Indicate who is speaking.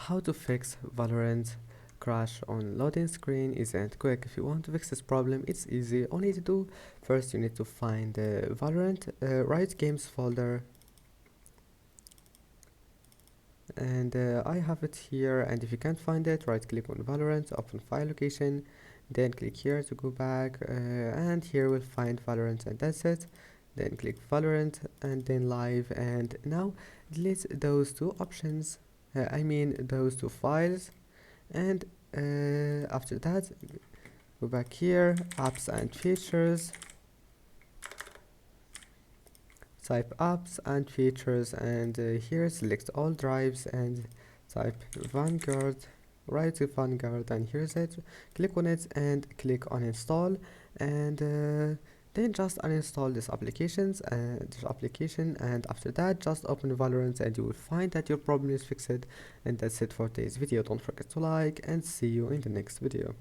Speaker 1: how to fix Valorant crash on loading screen isn't quick. If you want to fix this problem, it's easy. All you need to do, first you need to find the Valorant Riot Games folder, and I have it here. And if you can't find it, right click on Valorant, open file location, then click here to go back, and here we'll find Valorant, and that's it. Then click Valorant and then live, and now delete those two options, those two files. And after that, go back here, apps and features, type apps and features, and here select all drives and type Vanguard, right to Vanguard, and here's it. Click on it and click on install, and then just uninstall this application, and after that just open Valorant and you will find that your problem is fixed. And that's it for today's video. Don't forget to like, and see you in the next video.